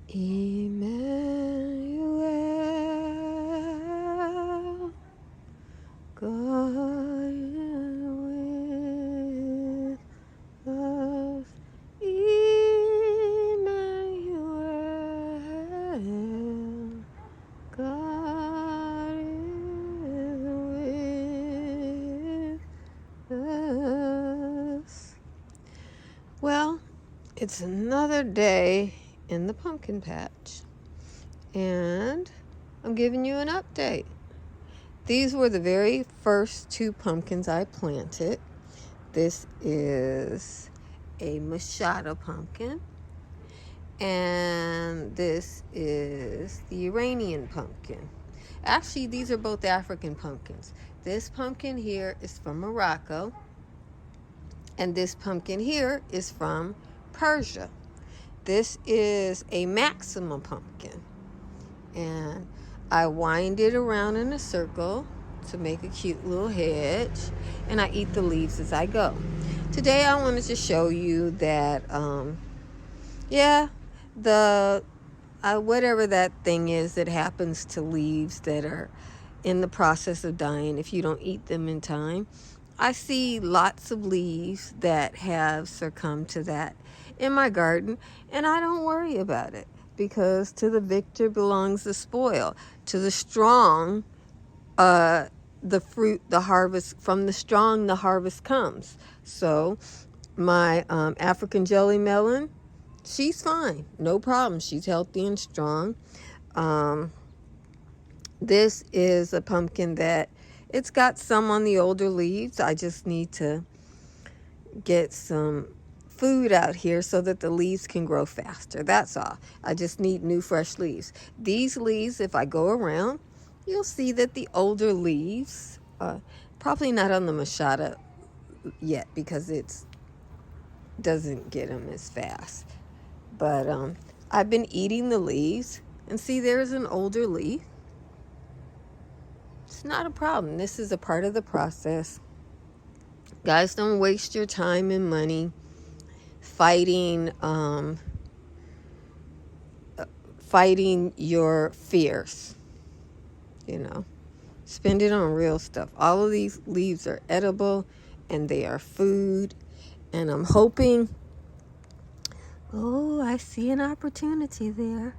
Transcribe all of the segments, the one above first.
Emmanuel, God with us. Emmanuel, God is with us. Well, it's another day in the pumpkin patch, and I'm giving you an update. These were the very first two pumpkins I planted. This is a Machado pumpkin, and this is the Iranian pumpkin. Actually, these are both African pumpkins. This pumpkin here is from Morocco, and this pumpkin here is from Persia. This is a Maxima pumpkin, and I wind it around in a circle to make a cute little hedge, and I eat the leaves as I go. Today I wanted to show you that whatever that thing is that happens to leaves that are in the process of dying if you don't eat them in time. I see lots of leaves that have succumbed to that in my garden, and I don't worry about it, because to the victor belongs the spoil. To the strong, the fruit, the harvest, from the strong, the harvest comes. So my African jelly melon, she's fine, no problem. She's healthy and strong. This is a pumpkin that it's got some on the older leaves. I just need to get some food out here so that the leaves can grow faster. That's all. I just need new fresh leaves. These leaves, if I go around, you'll see that the older leaves, probably not on the Machado yet because it doesn't get them as fast. But I've been eating the leaves, and see, there's an older leaf. It's not a problem. This is a part of the process. Guys, don't waste your time and money fighting your fears. Spend it on real stuff. All of these leaves are edible, and they are food. And I'm hoping, I see an opportunity there.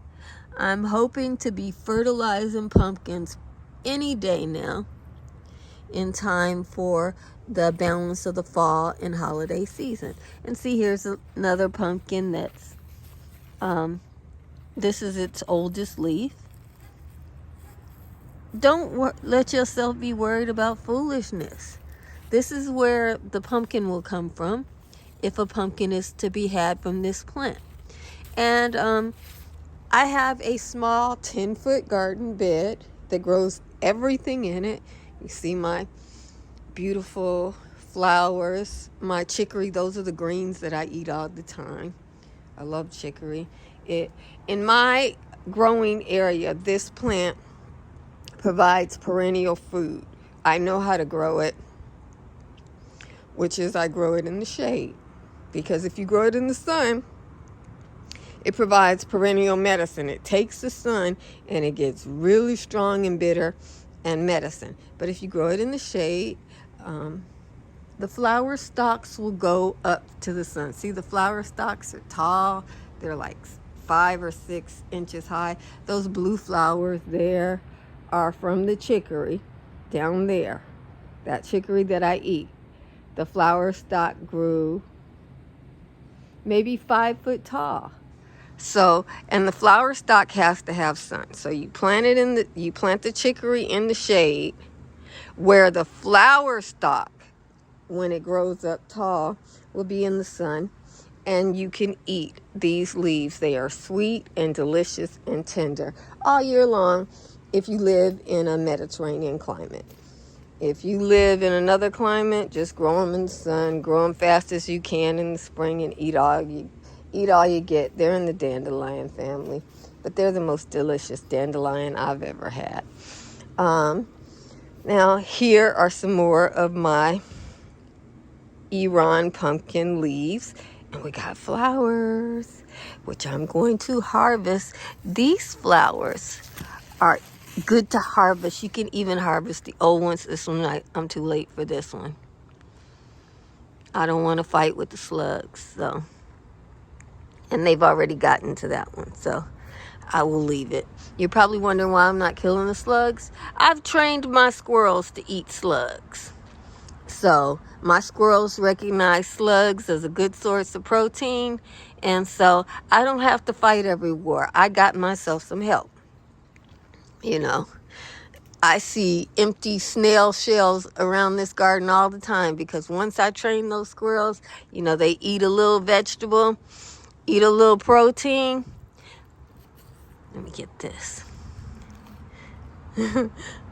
I'm hoping to be fertilizing pumpkins any day now, in time for the balance of the fall and holiday season. And see, here's another pumpkin that's this is its oldest leaf. Don't let yourself be worried about foolishness. This is where the pumpkin will come from, if a pumpkin is to be had from this plant. And I have a small 10-foot garden bed that grows everything in it. You see my beautiful flowers, my chicory. Those are the greens that I eat all the time. I love chicory. In my growing area, this plant provides perennial food. I know how to grow it, which is I grow it in the shade, because if you grow it in the sun, it provides perennial medicine. It takes the sun and it gets really strong and bitter and medicine. But if you grow it in the shade, the flower stalks will go up to the sun. See, the flower stalks are tall. They're like 5 or 6 inches high. Those blue flowers there are from the chicory down there. That chicory that I eat. The flower stalk grew maybe 5 foot tall. So, and the flower stalk has to have sun. So you plant the chicory in the shade, where the flower stalk, when it grows up tall, will be in the sun, and you can eat these leaves. They are sweet and delicious and tender all year long if you live in a Mediterranean climate. If you live in another climate, just grow them in the sun, grow them fast as you can in the spring, and eat all you get. They're in the dandelion family, but they're the most delicious dandelion I've ever had. Now, here are some more of my Iran pumpkin leaves. And we got flowers, which I'm going to harvest. These flowers are good to harvest. You can even harvest the old ones. This one, I'm too late for this one. I don't want to fight with the slugs, so. And they've already gotten to that one, so I will leave it. You're probably wondering why I'm not killing the slugs. I've trained my squirrels to eat slugs. So my squirrels recognize slugs as a good source of protein. And so I don't have to fight every war. I got myself some help. You know, I see empty snail shells around this garden all the time because once I train those squirrels, you know, they eat a little vegetable, eat a little protein. Let me get this.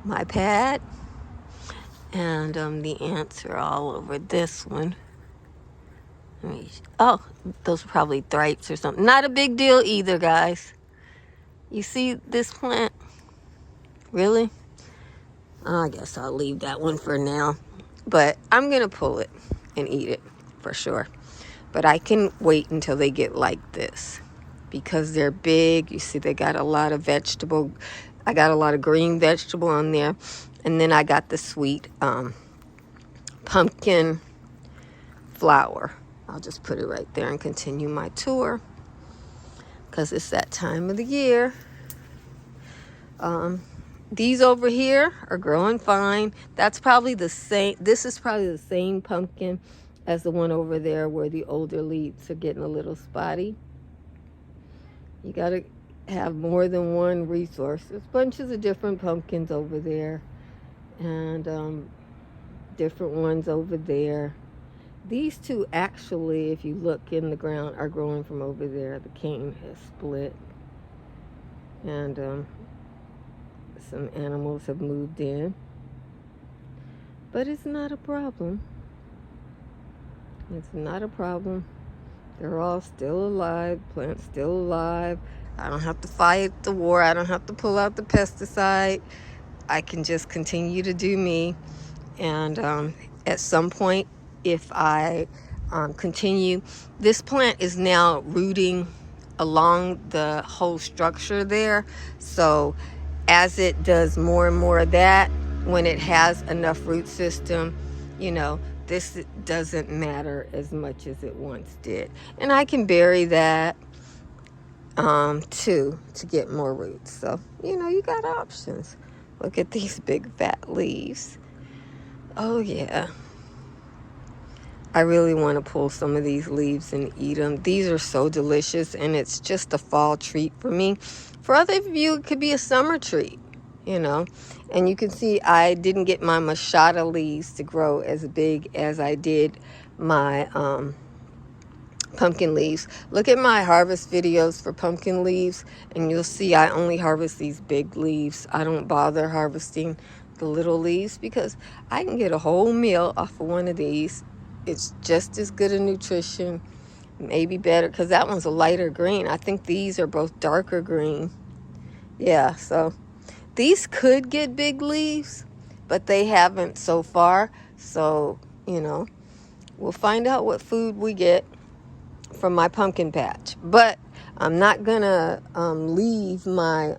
My pad. And the ants are all over this one. Oh, those are probably thrips or something. Not a big deal either, guys. You see this plant? Really? I guess I'll leave that one for now. But I'm going to pull it and eat it for sure. But I can wait until they get like this. Because they're big. You see they got a lot of vegetable. I got a lot of green vegetable on there. And then I got the sweet pumpkin flower. I'll just put it right there and continue my tour. Because it's that time of the year. These over here are growing fine. That's probably the same. This is probably the same pumpkin as the one over there where the older leaves are getting a little spotty. You got to have more than one resource. There's bunches of different pumpkins over there. And different ones over there. These two actually, if you look in the ground, are growing from over there. The cane has split. And some animals have moved in. But it's not a problem. It's not a problem. They're all still alive. Plants still alive. I don't have to fight the war. I don't have to pull out the pesticide. I can just continue to do me. And at some point, if I continue, this plant is now rooting along the whole structure there. So as it does more and more of that, when it has enough root system, you know, this doesn't matter as much as it once did. And I can bury that too to get more roots. So, you know, you got options. Look at these big fat leaves. Oh yeah. I really want to pull some of these leaves and eat them. These are so delicious, and it's just a fall treat for me. For other of you, it could be a summer treat, you know. And you can see I didn't get my machata leaves to grow as big as I did my pumpkin leaves. Look at my harvest videos for pumpkin leaves, and you'll see I only harvest these big leaves. I don't bother harvesting the little leaves because I can get a whole meal off of one of these. It's just as good a nutrition, maybe better, because that one's a lighter green. I think these are both darker green. Yeah, so these could get big leaves, but they haven't so far. So, you know, we'll find out what food we get from my pumpkin patch. But I'm not going to leave my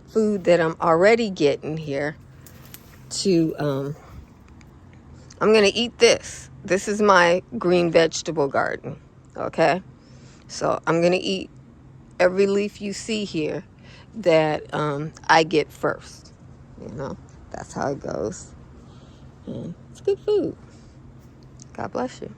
food that I'm already getting here to... I'm going to eat this. This is my green vegetable garden, okay? So I'm going to eat every leaf you see here that I get first. You know, that's how it goes. And it's good food. God bless you.